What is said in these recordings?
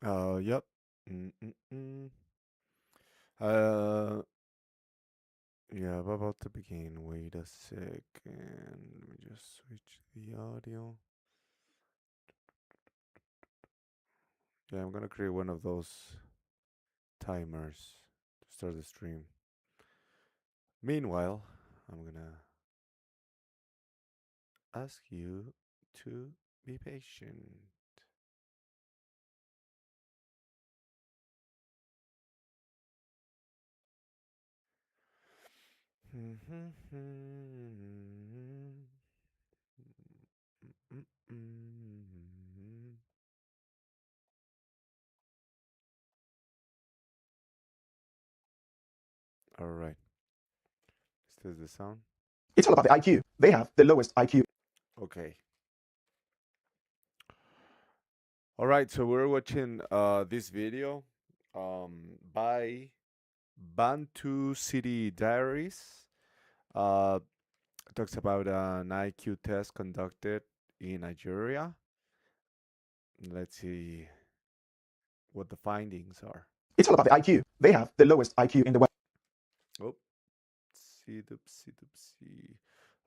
Yep. Mm-mm-mm. Uh, yeah, I'm about to begin. Wait a second. Let me just switch the audio. Yeah, I'm gonna create one of those timers to start the stream. Meanwhile, I'm gonna ask you to be patient. All right. Is this the sound? It's all about the IQ. They have the lowest IQ. Okay. All right. So we're watching this video by Bantu City Diaries. Uh, talks about an IQ test conducted in Nigeria. Let's see what the findings are. It's all about the IQ. They have the lowest IQ in the world. Oh, see, doopsie, doopsie.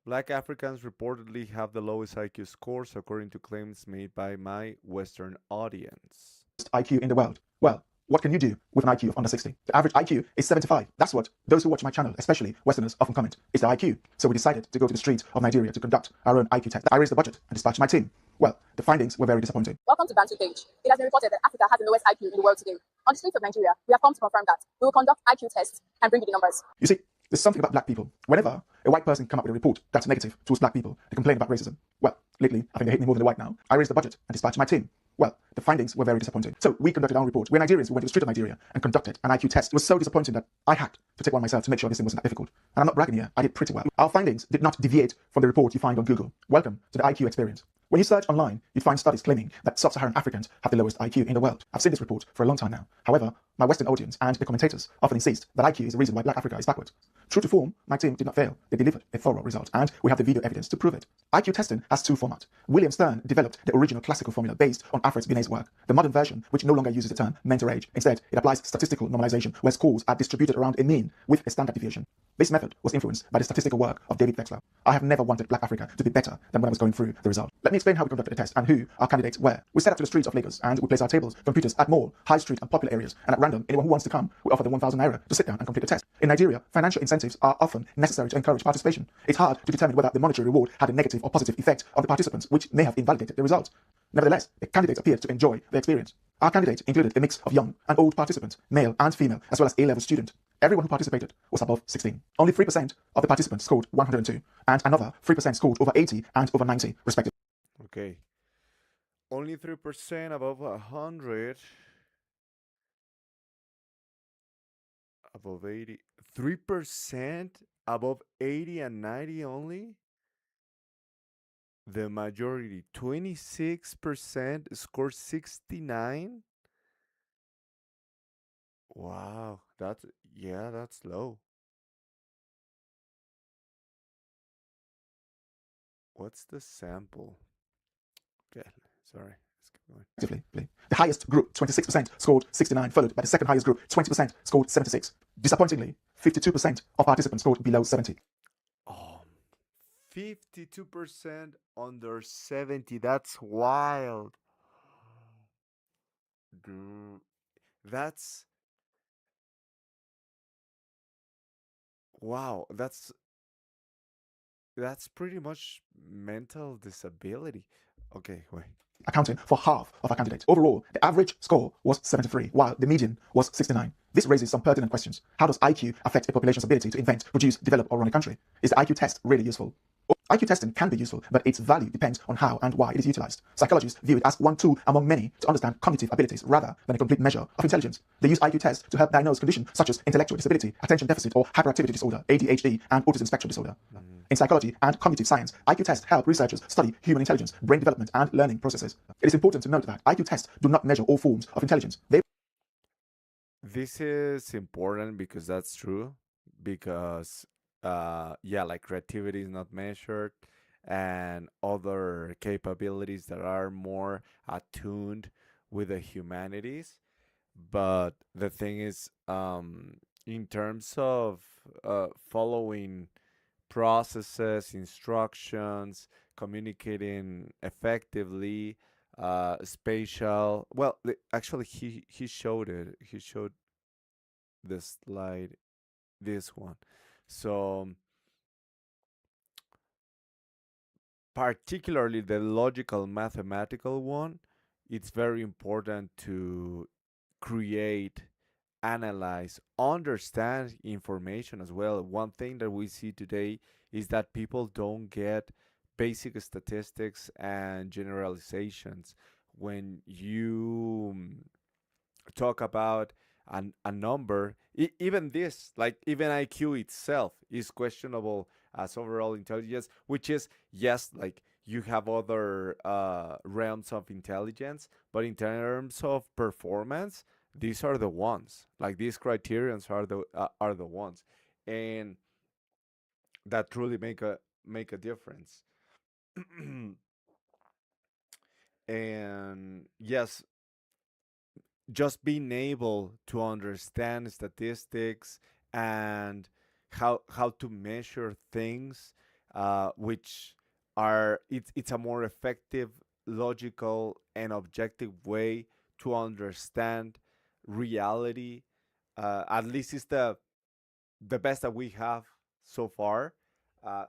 Black Africans reportedly have the lowest IQ scores, according to claims made by my Western audience. IQ in the world. Well, what can you do with an IQ of under 60? The average IQ is 75. That's what those who watch my channel, especially Westerners, often comment. It's the IQ. So we decided to go to the streets of Nigeria to conduct our own IQ test. I raised the budget and dispatched my team. Well, the findings were very disappointing. Welcome to Bantu Page. It has been reported that Africa has the lowest IQ in the world today. On the streets of Nigeria, we have come to confirm that. We will conduct IQ tests and bring you the numbers. You see, there's something about black people. Whenever a white person come up with a report that's negative towards black people, they complain about racism. Well, lately, I think they hate me more than the white now. I raised the budget and dispatched my team. Well, the findings were very disappointing. So we conducted our own report. We're Nigerians who went to the street of Nigeria and conducted an IQ test. It was so disappointing that I had to take one myself to make sure this thing wasn't that difficult. And I'm not bragging here, I did pretty well. Our findings did not deviate from the report you find on Google. Welcome to the IQ experience. When you search online, you'd find studies claiming that sub-Saharan Africans have the lowest IQ in the world. I've seen this report for a long time now. However, my Western audience and the commentators often insist that IQ is the reason why Black Africa is backward. True to form, my team did not fail. They delivered a thorough result, and we have the video evidence to prove it. IQ testing has two formats. William Stern developed the original classical formula based on Alfred Binet's work. The modern version, which no longer uses the term mental age, instead, it applies statistical normalization, where scores are distributed around a mean with a standard deviation. This method was influenced by the statistical work of David Wexler. I have never wanted Black Africa to be better than when I was going through the result. Let me explain how we conducted the test and who our candidates were. We set up to the streets of Lagos and we place our tables, computers at mall, high street and popular areas, and at random, anyone who wants to come, we offer them 1,000 naira to sit down and complete the test. In Nigeria, financial incentives are often necessary to encourage participation. It's hard to determine whether the monetary reward had a negative or positive effect on the participants, which may have invalidated the results. Nevertheless, the candidates appeared to enjoy the experience. Our candidate included a mix of young and old participants, male and female, as well as A-level student. Everyone who participated was above 16. Only 3% of the participants scored 102, and another 3% scored over 80 and over 90, respectively. Okay. Only 3% above 100. Above 80. 3% above 80 and 90 only? The majority, 26% scored 69? Wow, that's low. What's the sample? Okay, sorry. Let's keep going. The highest group, 26%, scored 69, followed by the second highest group, 20%, scored 76. Disappointingly, 52% of participants scored below 70. Oh, 52% under 70. That's wild. Dude, that's wow. That's pretty much mental disability. Okay, wait. Accounting for half of our candidates. Overall, the average score was 73, while the median was 69. This raises some pertinent questions. How does IQ affect a population's ability to invent, produce, develop, or run a country? Is the IQ test really useful? IQ testing can be useful, but its value depends on how and why it is utilized. Psychologists view it as one tool among many to understand cognitive abilities rather than a complete measure of intelligence. They use IQ tests to help diagnose conditions such as intellectual disability, attention deficit or hyperactivity disorder, ADHD, and autism spectrum disorder. In psychology and cognitive science, IQ tests help researchers study human intelligence, brain development, and learning processes. It is important to note that IQ tests do not measure all forms of intelligence. This is important because that's true. Because yeah, like creativity is not measured and other capabilities that are more attuned with the humanities. But the thing is, in terms of following processes, instructions, communicating effectively, spatial. Well, actually, he showed it. He showed the slide, this one. So particularly the logical mathematical one, it's very important to create, analyze, understand information as well. One thing that we see today is that people don't get basic statistics and generalizations. When you talk about a number, even this, like even IQ itself, is questionable as overall intelligence, which is, yes, like you have other realms of intelligence, but in terms of performance, these are the ones. Like these criterions are the ones, and that truly make a difference. And yes, just being able to understand statistics and how to measure things, which are, it's a more effective, logical, and objective way to understand reality. At least it's the best that we have so far,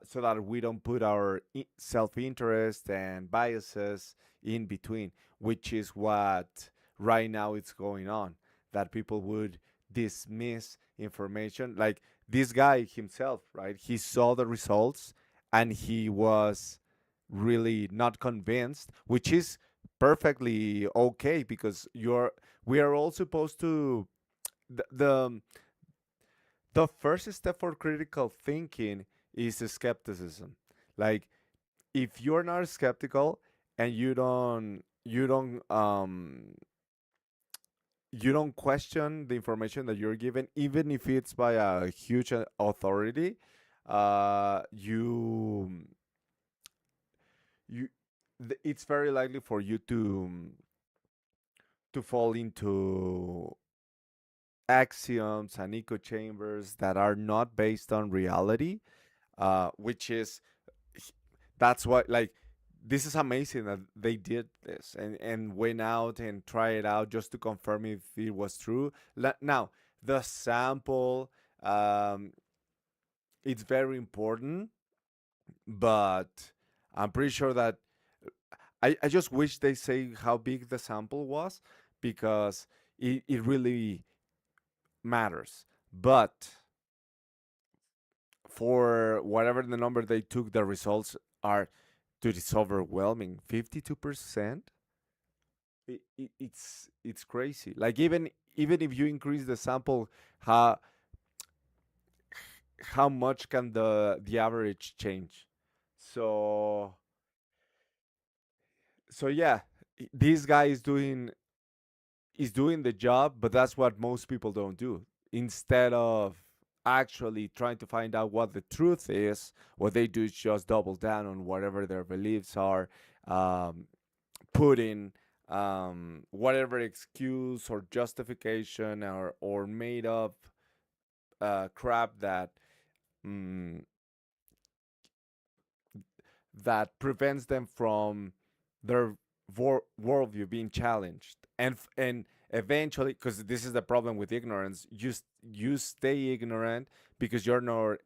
so that we don't put our self-interest and biases in between, which is what right now it's going on. That people would dismiss information. Like this guy himself, right? He saw the results and he was really not convinced, which is perfectly okay, because we are all supposed to, the the first step for critical thinking is skepticism. Like if you're not skeptical and you don't question the information that you're given, even if it's by a huge authority, you you it's very likely for you to fall into axioms and echo chambers that are not based on reality, which is, that's why, like, this is amazing that they did this and went out and tried it out just to confirm if it was true. Now the sample, um, it's very important, but I'm pretty sure that I just wish they say how big the sample was, because it really matters. But for whatever the number they took, the results are, dude, it's overwhelming. 52%. It's crazy. Like even if you increase the sample, how how much can the average change? So yeah, this guy is doing the job, but that's what most people don't do. Instead of actually trying to find out what the truth is, what they do is just double down on whatever their beliefs are, um, put in whatever excuse or justification or made up crap that mm, that prevents them from their worldview being challenged, and eventually, because this is the problem with ignorance, you stay ignorant because you're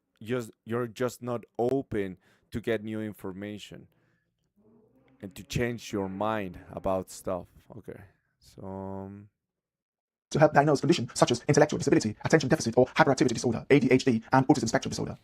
just not open to get new information and to change your mind about stuff. Okay, so to help diagnose conditions such as intellectual disability, attention deficit or hyperactivity disorder, ADHD, and autism spectrum disorder.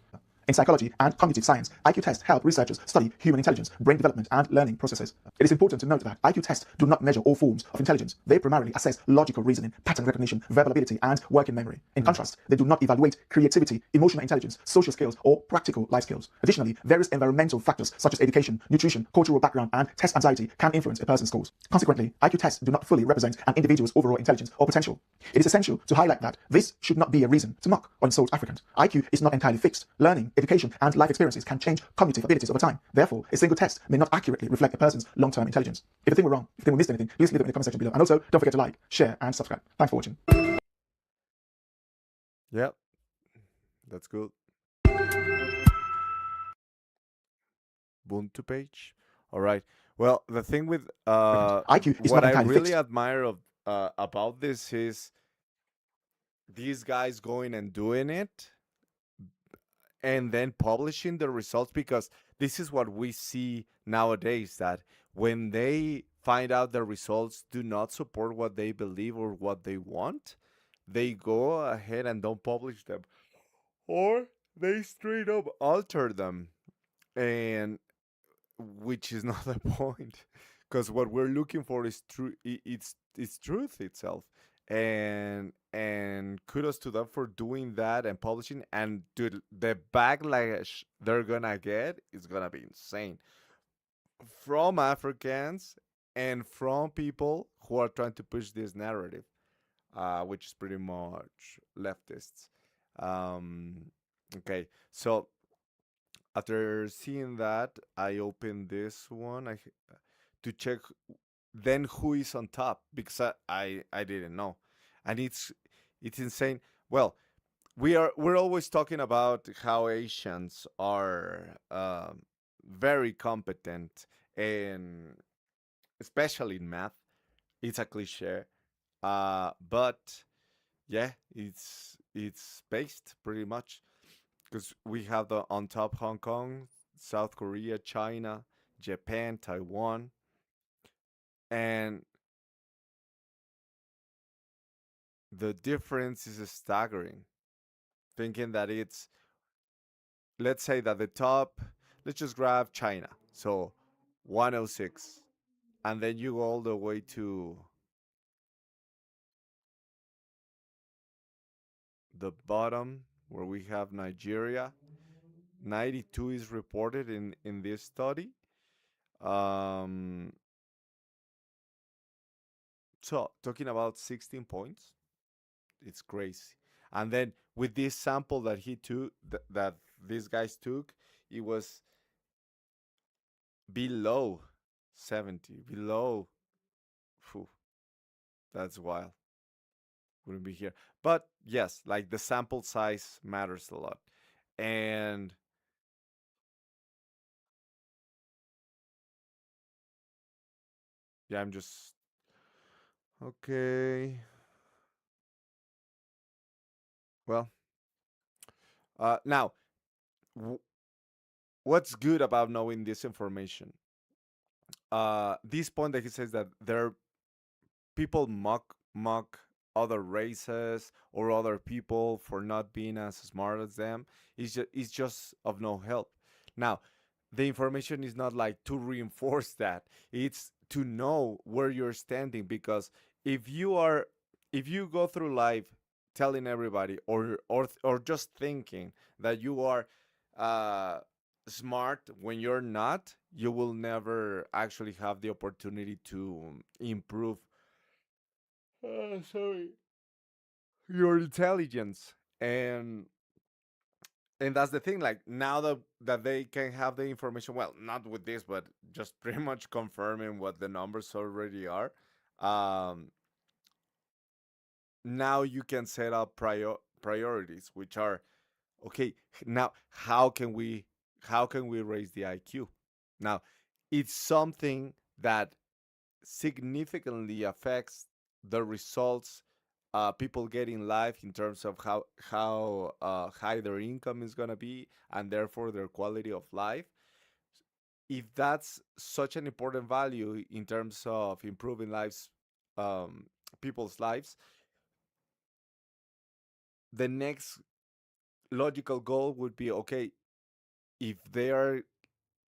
In psychology and cognitive science, IQ tests help researchers study human intelligence, brain development, and learning processes. It is important to note that IQ tests do not measure all forms of intelligence. They primarily assess logical reasoning, pattern recognition, verbal ability, and working memory. In contrast, they do not evaluate creativity, emotional intelligence, social skills, or practical life skills. Additionally, various environmental factors such as education, nutrition, cultural background, and test anxiety can influence a person's scores. Consequently, IQ tests do not fully represent an individual's overall intelligence or potential. It is essential to highlight that this should not be a reason to mock or insult Africans. IQ is not entirely fixed. Learning is education, and life experiences can change cognitive abilities over time. Therefore, a single test may not accurately reflect a person's long-term intelligence. If you think we're wrong, if you think we missed anything, please leave it in the comment section below. And also, don't forget to like, share, and subscribe. Thanks for watching. Yep, that's good. Ubuntu page. All right. Well, the thing with IQ is what not I entirely really fixed. admire of about this is these guys going and doing it and then publishing the results, because this is what we see nowadays, that when they find out the results do not support what they believe or what they want, they go ahead and don't publish them, or they straight up alter them, and which is not the point, because what we're looking for is true. It's truth itself, and kudos to them for doing that and publishing. And dude, the backlash they're gonna get is gonna be insane from Africans and from people who are trying to push this narrative, which is pretty much leftists. Um, okay, so after seeing that, I opened this one to check then who is on top, because I didn't know, and it's insane. Well, we're always talking about how Asians are very competent, and especially in math. It's a cliche, but yeah, it's based pretty much, because we have the on top Hong Kong, South Korea, China, Japan, Taiwan, and the difference is staggering. Thinking that it's, let's say that the top, let's just grab China, so 106, and then you go all the way to the bottom where we have Nigeria. 92 is reported in this study. Um, so talking about 16 points, it's crazy. And then with this sample that he took, that these guys took, it was below 70, below. Phew, that's wild. Wouldn't be here. But yes, like the sample size matters a lot. And yeah, I'm just okay. Well, now, w- what's good about knowing this information? This point that he says that there are people mock other races or other people for not being as smart as them is just of no help. Now, the information is not like to reinforce that. It's to know where you're standing, because if you are if you go through life telling everybody, or just thinking that you are uh smart when you're not, you will never actually have the opportunity to improve sorry, your intelligence. And that's the thing, like now that they can have the information, well, not with this, but just pretty much confirming what the numbers already are. um Now you can set up priorities, which are, okay, now how can we raise the IQ? Now, it's something that significantly affects the results people get in life, in terms of how high their income is gonna be, and therefore their quality of life. If that's such an important value in terms of improving lives, um, people's lives, the next logical goal would be, okay, if they are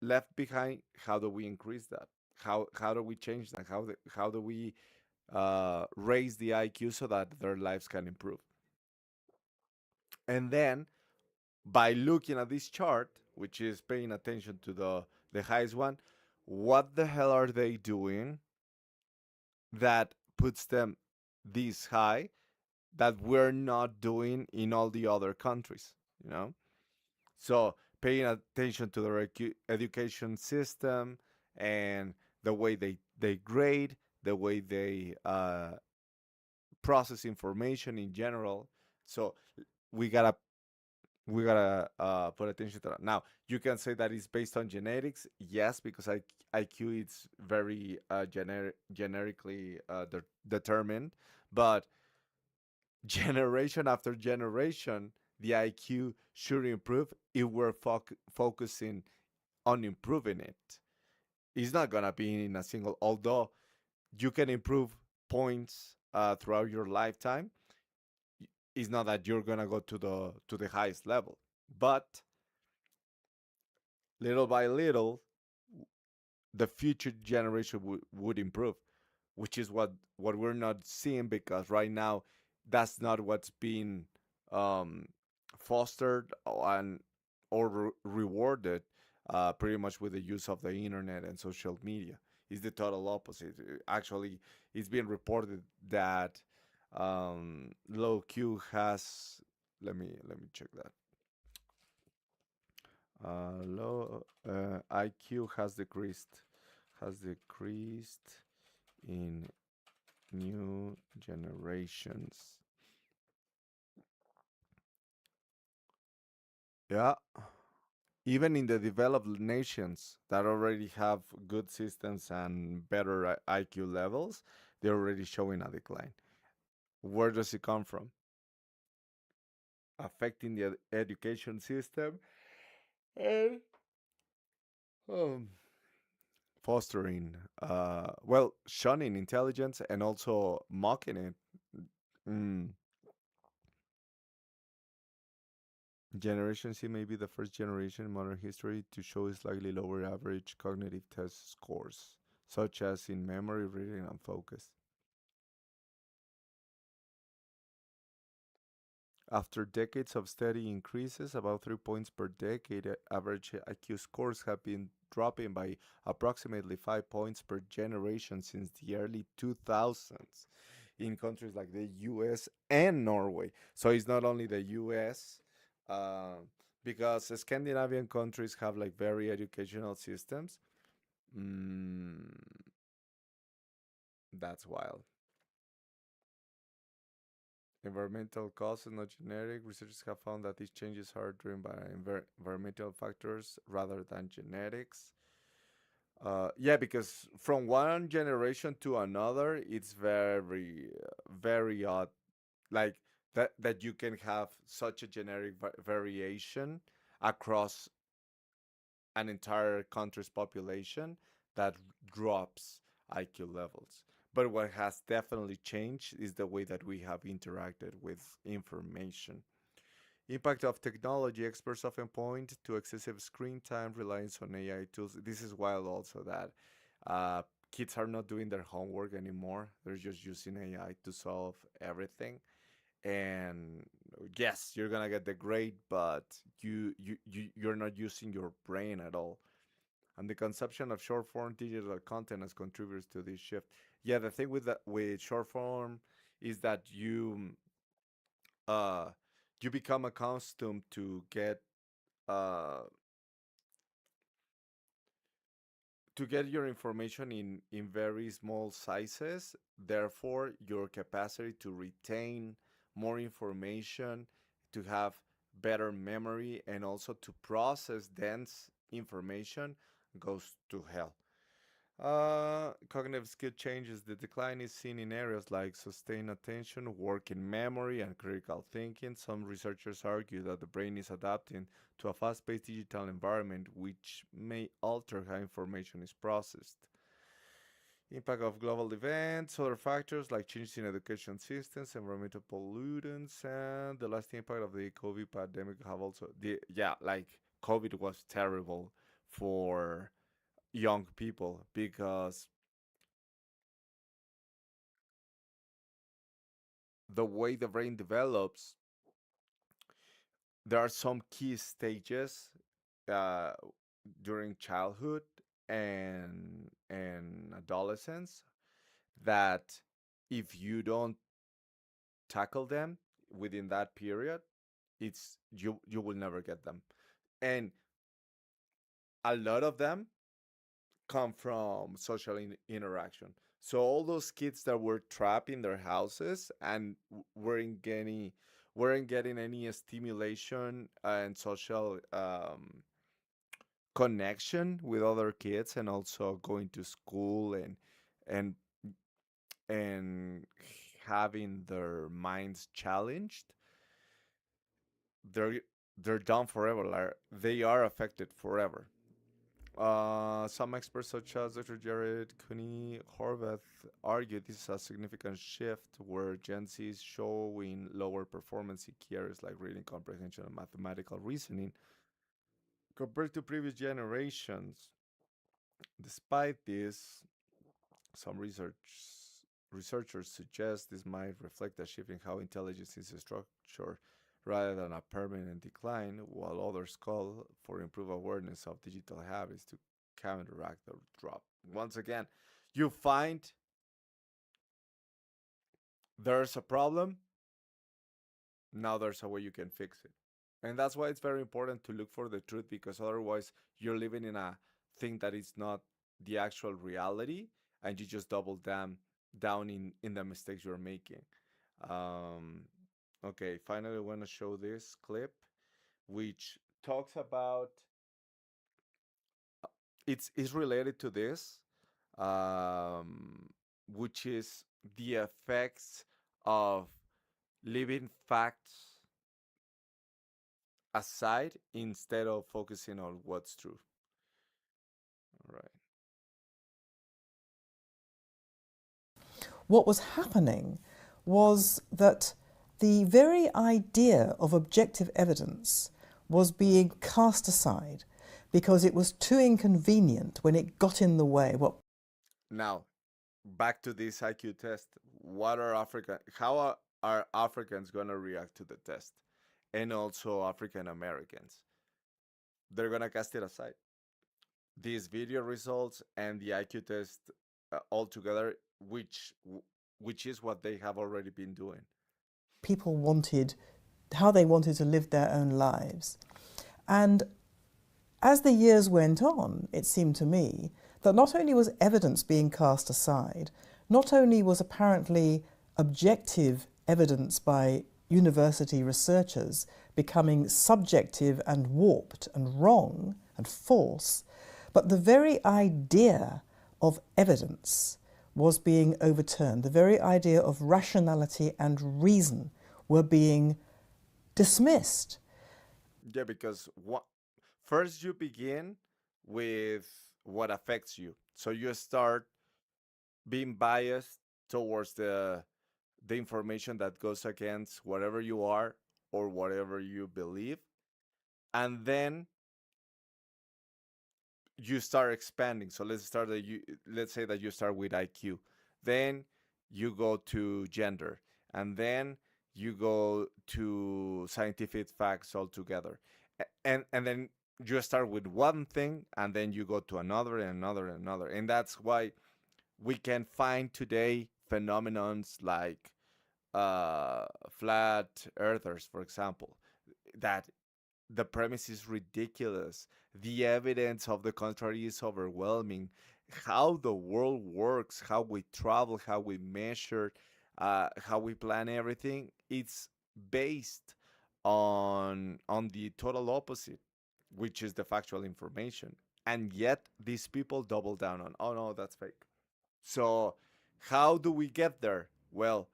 left behind, how do we increase that? How do we change that? How do we raise the IQ so that their lives can improve? And then, by looking at this chart, which is paying attention to the highest one, what the hell are they doing that puts them this high, that we're not doing in all the other countries? You know, So paying attention to their education system and the way they grade, the way they process information in general. So we gotta put attention to that. Now you can say that it's based on genetics, yes, because IQ is very generically determined, but generation after generation, the IQ should improve if we're focusing on improving it. It's not gonna be in a single. Although you can improve points throughout your lifetime, it's not that you're gonna go to the highest level. But little by little, the future generation would improve, which is what we're not seeing because right now that's not what's being um, fostered and or rewarded pretty much with the use of the internet and social media. Is the total opposite. Actually, it's being reported that low Q has. Let me check that. Low IQ has decreased in new generations. Yeah, even in the developed nations that already have good systems and better IQ levels, they're already showing a decline. Where does it come from? Affecting the education system and um, fostering, shunning intelligence and also mocking it. Mm. Generation C may be the first generation in modern history to show slightly lower average cognitive test scores, such as in memory, reading, and focus. After decades of steady increases, about 3 points per decade, average IQ scores have been dropping by approximately 5 points per generation since the early 2000s in countries like the US and Norway. So it's not only the US, uh, because Scandinavian countries have like very educational systems. Mm, that's wild. Environmental causes, not genetic. Researchers have found that these changes are driven by environmental factors rather than genetics. Yeah, because from one generation to another, it's very odd. Like that you can have such a generic variation across an entire country's population that drops IQ levels. But what has definitely changed is the way that we have interacted with information. Impact of technology. Experts often point to excessive screen time, reliance on AI tools. This is wild also that uh, kids are not doing their homework anymore. They're just using AI to solve everything. And yes, you're gonna get the grade, but you're not using your brain at all. And the consumption of short form digital content has contributors to this shift. Yeah, the thing with short form is that uh you become accustomed uh to get your information in very small sizes. Therefore, your capacity to retain more information, to have better memory, and also to process dense information goes to hell. Cognitive skill changes. The decline is seen in areas like sustained attention, working memory, and critical thinking. Some researchers argue that the brain is adapting to a fast paced digital environment, which may alter how information is processed. Impact of global events, other factors like changes in education systems, environmental pollutants, and the lasting impact of the COVID pandemic have also, like COVID was terrible for young people because the way the brain develops, there are some key stages uh, during childhood and adolescence that if you don't tackle them within that period, you will never get them. And a lot of them come from social interaction. So all those kids that were trapped in their houses and weren't getting any stimulation and social connection with other kids, and also going to school and and having their minds challenged, they're they're done forever. Like, they are affected forever. Some experts, such as Dr. Jared Cooney Horvath, argue this is a significant shift where Gen Z is showing lower performance in key areas like reading comprehension and mathematical reasoning compared to previous generations. Despite this, some researchers suggest this might reflect a shift in how intelligence is structured rather than a permanent decline, while others call for improved awareness of digital habits to counteract the drop. Once again, you find there's a problem, now there's a way you can fix it. And that's why it's very important to look for the truth, because otherwise you're living in a thing that is not the actual reality, and you just double down in the mistakes you're making. Um, okay, finally, I want to show this clip, which talks about it's related to this, um, which is the effects of leaving facts aside instead of focusing on what's true. All right. What was happening was that the very idea of objective evidence was being cast aside because it was too inconvenient when it got in the way. Now, back to this IQ test. What are African? How are Africans gonna react to the test, and also African Americans? They're gonna cast it aside. These video results and the IQ test all together, which is what they have already been doing. People wanted, how they wanted to live their own lives. And as the years went on, it seemed to me that not only was evidence being cast aside, not only was apparently objective evidence by university researchers becoming subjective and warped and wrong and false, but the very idea of evidence was being overturned. The very idea of rationality and reason were being dismissed. Yeah, because first you begin with what affects you. So you start being biased towards the information that goes against whatever you are or whatever you believe. And then you start expanding. So let's say that you start with IQ. Then you go to gender, and then you go to scientific facts altogether. And then you start with one thing, and then you go to another and another and another. And that's why we can find today phenomenons like flat earthers, for example, that the premise is ridiculous. The evidence of the contrary is overwhelming. How the world works, how we travel, how we measure, how we plan everything, it's based on the total opposite, which is the factual information. And yet these people double down on, oh no, that's fake. So how do we get there? Well,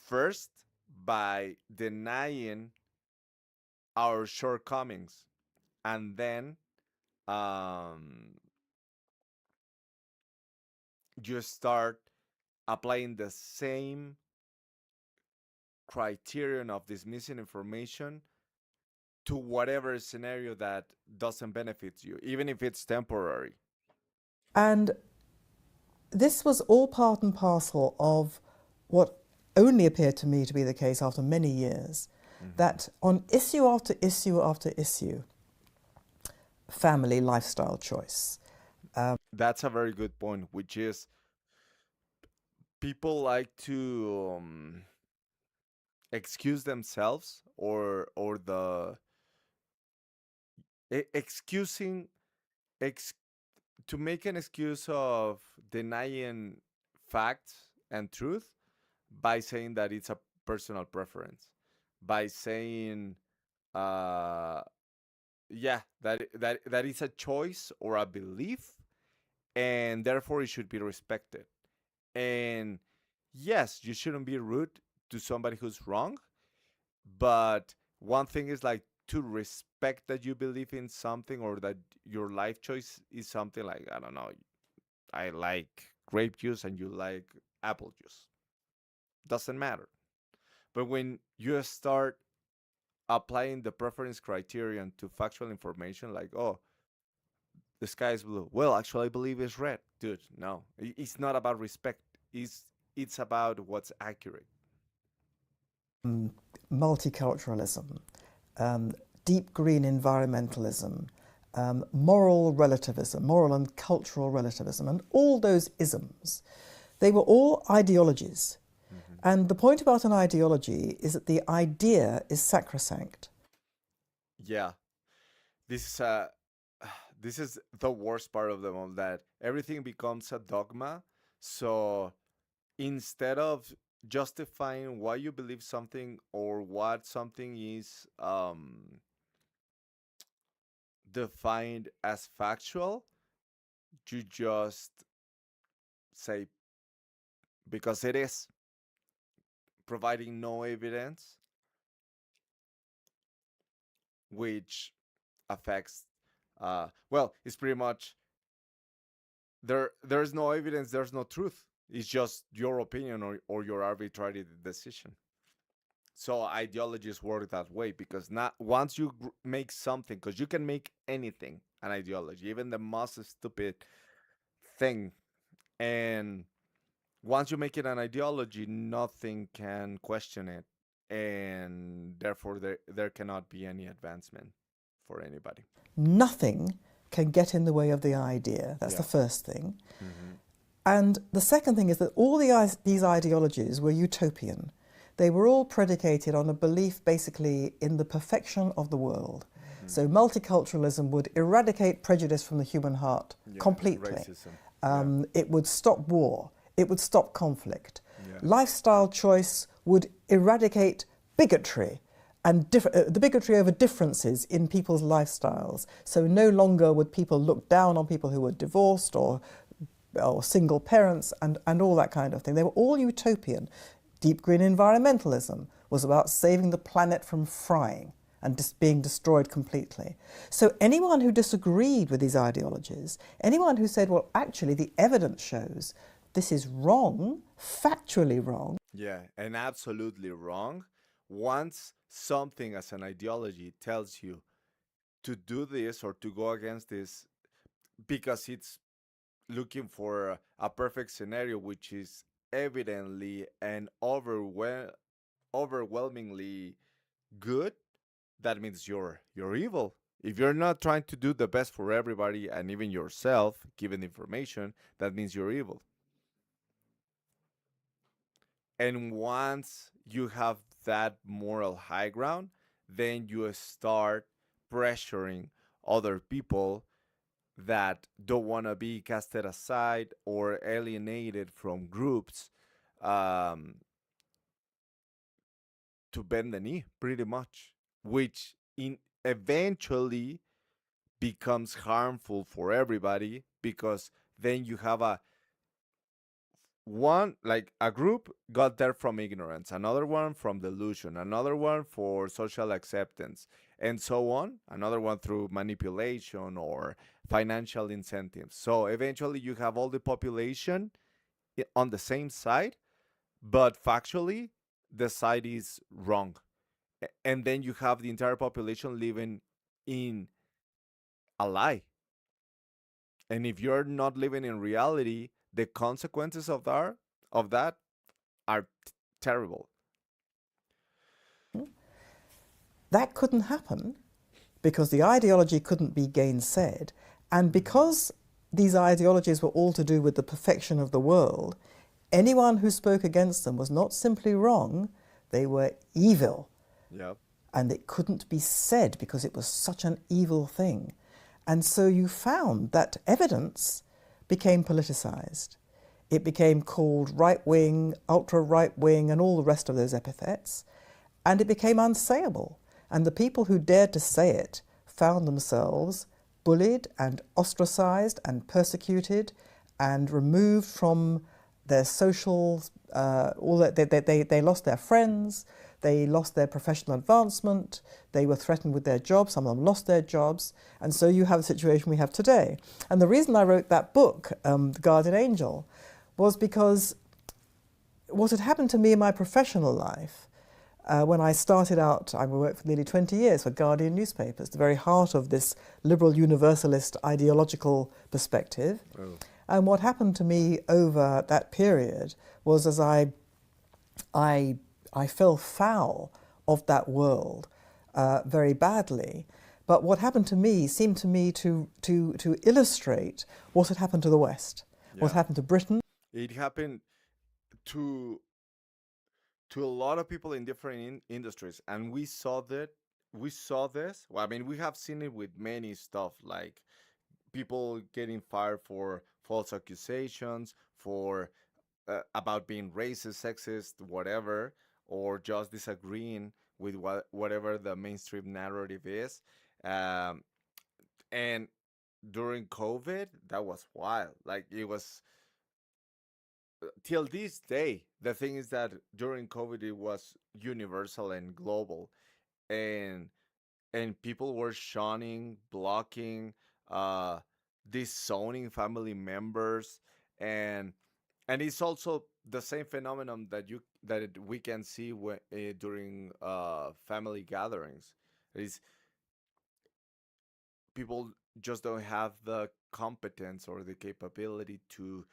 first by denying our shortcomings, and then um, you start applying the same criterion of dismissing information to whatever scenario that doesn't benefit you, even if it's temporary. And this was all part and parcel of what only appeared to me to be the case after many years, that on issue after issue after issue, family lifestyle choice. That's a very good point, which is people like to excuse themselves, or excusing ex- to make an excuse of denying facts and truth by saying that it's a personal preference, by saying uh yeah, that is a choice or a belief, and therefore it should be respected. And yes, you shouldn't be rude to somebody who's wrong, but one thing is like to respect that you believe in something, or that your life choice is something like, I don't know, I like grape juice and you like apple juice. Doesn't matter. But when you start applying the preference criterion to factual information, like, oh, the sky is blue. Well, actually, I believe it's red. Dude, no. It's not about respect. It's about what's accurate. Multiculturalism, deep green environmentalism, moral relativism, moral and cultural relativism, and all those isms, they were all ideologies. And the point about an ideology is that the idea is sacrosanct. Yeah. This is this is the worst part of them all, that everything becomes a dogma. So instead of justifying why you believe something or what something is defined as factual, you just say because it is, providing no evidence, which affects well, it's pretty much there's no evidence, there's no truth. It's just your opinion, or your arbitrary decision. So ideologies work that way, because not once you make something, because you can make anything an ideology, even the most stupid thing, and once you make it an ideology, nothing can question it, and therefore there cannot be any advancement for anybody. Nothing can get in the way of the idea. That's the Yeah. first thing. And the second thing is that all these ideologies were utopian. They were all predicated on a belief basically in the perfection of the world. So multiculturalism would eradicate prejudice from the human heart Yeah, completely. racism. It would stop war. It would stop conflict. Yeah. Lifestyle choice would eradicate bigotry and the bigotry over differences in people's lifestyles. So no longer would people look down on people who were divorced or single parents and all that kind of thing. They were all utopian. Deep green environmentalism was about saving the planet from frying and just being destroyed completely. So anyone who disagreed with these ideologies, anyone who said, well, actually the evidence shows this is wrong, factually wrong. Yeah, and absolutely wrong. Once something as an ideology tells you to do this or to go against this because it's looking for a perfect scenario, which is evidently and overwhelmingly good, that means you're evil. If you're not trying to do the best for everybody and even yourself, given information, that means you're evil. And once you have that moral high ground, then you start pressuring other people that don't want to be casted aside or alienated from groups, um, to bend the knee, pretty much, which eventually becomes harmful for everybody, because then you have a group got there from ignorance, another one from delusion, another one for social acceptance, and so on, another one through manipulation or financial incentives. So eventually you have all the population on the same side, but factually the side is wrong. And then you have the entire population living in a lie. And if you're not living in reality, the consequences of that are terrible. That couldn't happen because the ideology couldn't be gainsaid, and because these ideologies were all to do with the perfection of the world, anyone who spoke against them was not simply wrong, they were evil. Yep. and it couldn't be said because it was such an evil thing. And so you found that evidence became politicized. It became called right-wing, ultra-right-wing, and all the rest of those epithets, and it became unsayable. And the people who dared to say it found themselves bullied and ostracized and persecuted and removed from their social, they lost their friends, they lost their professional advancement, they were threatened with their jobs, some of them lost their jobs, and so you have the situation we have today. And the reason I wrote that book, The Guardian Angel, was because what had happened to me in my professional life, when I started out, I worked for nearly 20 years for Guardian newspapers, the very heart of this liberal universalist ideological perspective. Oh. And what happened to me over that period was as I fell foul of that world very badly. But what happened to me seemed to me to illustrate what had happened to the West, what Yeah. happened to Britain. It happened to a lot of people in different industries, and we saw this. Well, I mean, we have seen it with many stuff, like people getting fired for false accusations, for about being racist, sexist, whatever, or just disagreeing with whatever the mainstream narrative is. Um, and during COVID, that was wild. Like, it was till this day. The thing is that during COVID, it was universal and global, and people were shunning, blocking, uh, disowning family members, and it's also the same phenomenon we can see during family gatherings. Is people just don't have the competence or the capability to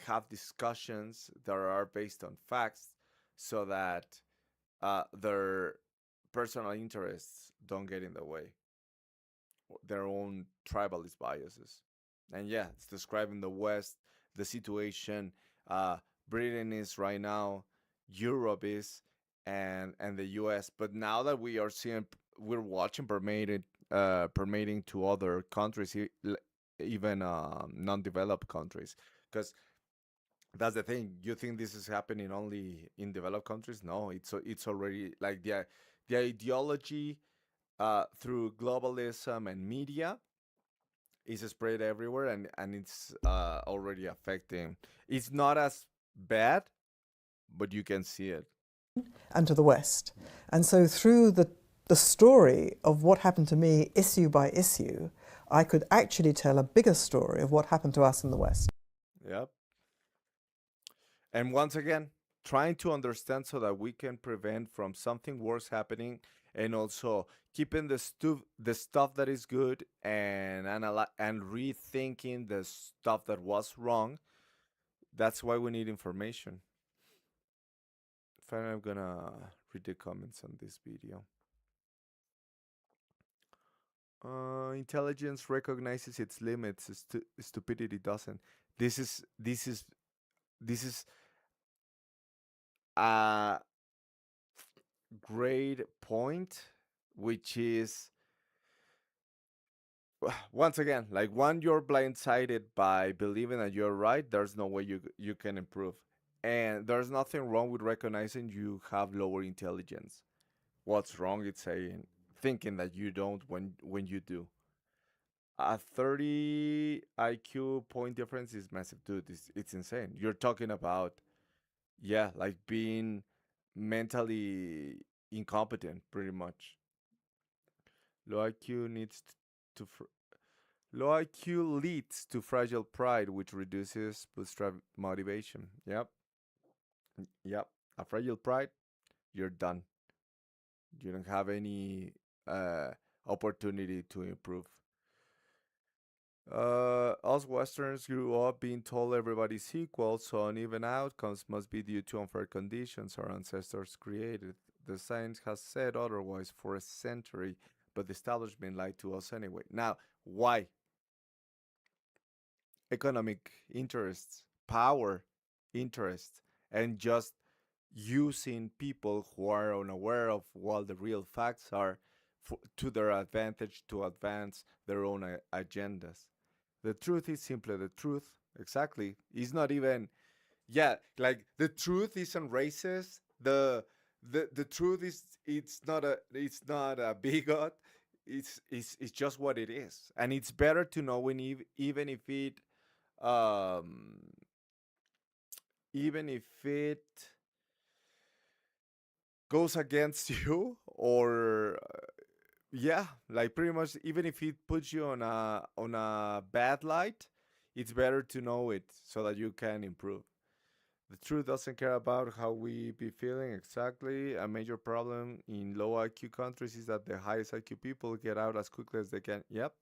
have discussions that are based on facts, so that their personal interests don't get in the way, their own tribalist biases. And yeah, it's describing the West, the situation uh, Britain is right now, Europe is, and the U.S. But now that we're watching permeating to other countries, even non-developed countries, because that's the thing. You think this is happening only in developed countries? No, it's already like the ideology through globalism and media is spread everywhere, and it's already affecting. It's not as bad, but you can see it. And to the West. And so through the story of what happened to me issue by issue, I could actually tell a bigger story of what happened to us in the West. Yep. And once again, trying to understand so that we can prevent from something worse happening, and also keeping the stuff that is good, and and rethinking the stuff that was wrong. That's why we need information. Finally, I'm gonna read the comments on this video. Intelligence recognizes its limits. Stupidity doesn't. This is a great point, which is once again, like, when you're blindsided by believing that you're right, there's no way you can improve. And there's nothing wrong with recognizing you have lower intelligence. What's wrong is thinking that you don't when you do. A 30 IQ point difference is massive, dude. It's insane. You're talking about, yeah, like being mentally incompetent, pretty much. Low IQ needs to Low IQ leads to fragile pride, which reduces bootstrap motivation. Yep. Yep. A fragile pride, you're done. You don't have any opportunity to improve. Us Westerns grew up being told everybody's equal, so uneven outcomes must be due to unfair conditions our ancestors created. The science has said otherwise for a century, but the establishment lied to us anyway. Now, why? Economic interests, power interests, and just using people who are unaware of what the real facts are to their advantage to advance their own agendas. The truth is simply the truth. Exactly. It's not even, yeah, like the truth isn't racist. The truth is it's not a bigot. It's just what it is. And it's better to know when even if it um even if it goes against you, or yeah, like pretty much even if it puts you on a bad light, it's better to know it so that you can improve. The truth doesn't care about how we be feeling exactly. A major problem in low IQ countries is that the highest IQ people get out as quickly as they can. Yep.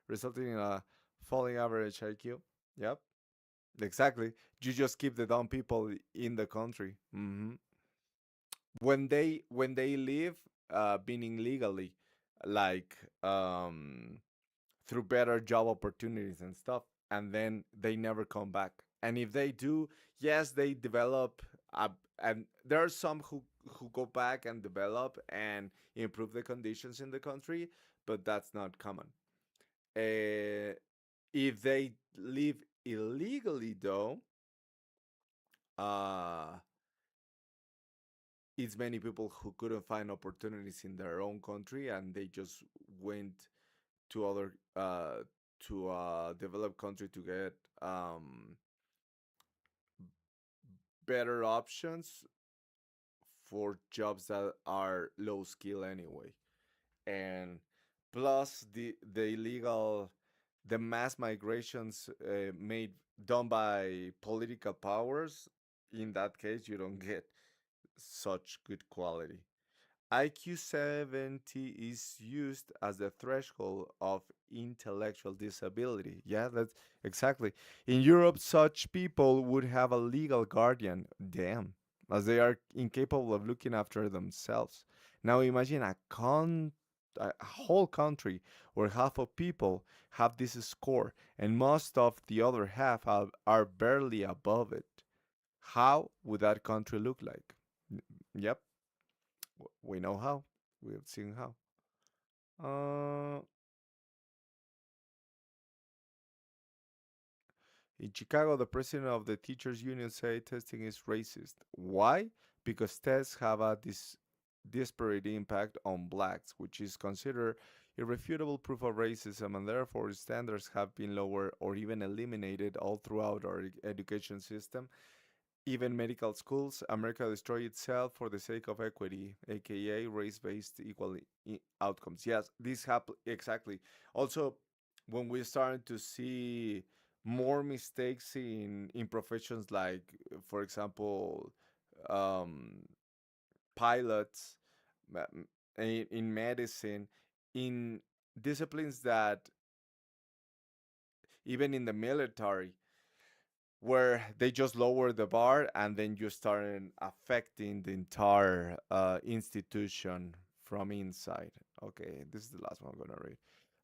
Resulting in a falling average IQ. Yep. Exactly. You just keep the dumb people in the country. When they leave, meaning legally, like through better job opportunities and stuff, and then they never come back. And if they do, yes, they develop and there are some who go back and develop and improve the conditions in the country, but that's not common. uh, if they live illegally though, uh it's many people who couldn't find opportunities in their own country, and they just went to other to a developed country to get better options for jobs that are low skill anyway. And plus the illegal, the mass migrations made done by political powers, in that case you don't get such good quality. IQ 70 is used as the threshold of intellectual disability. Yeah, that's exactly. In Europe, such people would have a legal guardian. Damn, as they are incapable of looking after themselves. Now imagine a whole country where half of people have this score and most of the other half are barely above it. How would that country look like? Yep, we know how. We have seen how. Uh, in Chicago, the president of the teachers union said testing is racist. Why? Because tests have a disparate impact on blacks, which is considered irrefutable proof of racism, and therefore standards have been lowered or even eliminated all throughout our education system. Even medical schools, America destroyed itself for the sake of equity, aka race-based equal outcomes. Yes, this happen exactly. Also, when we started to see more mistakes in professions like, for example, um, pilots, in medicine, in disciplines that even in the military, where they just lower the bar and then you start affecting the entire institution from inside. Okay, this is the last one I'm gonna read.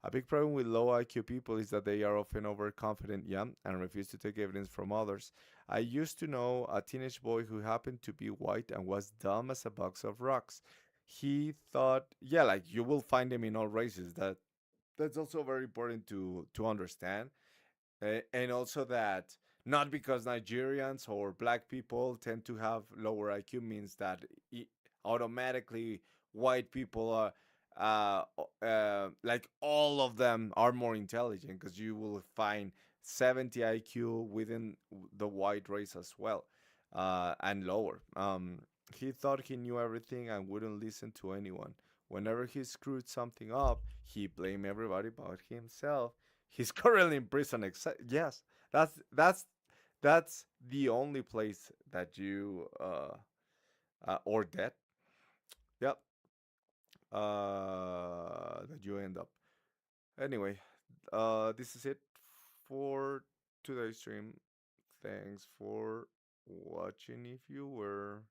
A big problem with low IQ people is that they are often overconfident, yeah, and refuse to take evidence from others. I used to know a teenage boy who happened to be white and was dumb as a box of rocks. He thought, yeah, like you will find them in all races. That's also very important to understand. And also that not because Nigerians or black people tend to have lower IQ means that automatically white people are like all of them are more intelligent, because you will find 70 IQ within the white race as well, and lower. He thought he knew everything and wouldn't listen to anyone. Whenever he screwed something up, he blamed everybody but himself. He's currently in prison. Yes, that's the only place that you or dead. Yep. That you end up. Anyway, this is it for today's stream. Thanks for watching if you were.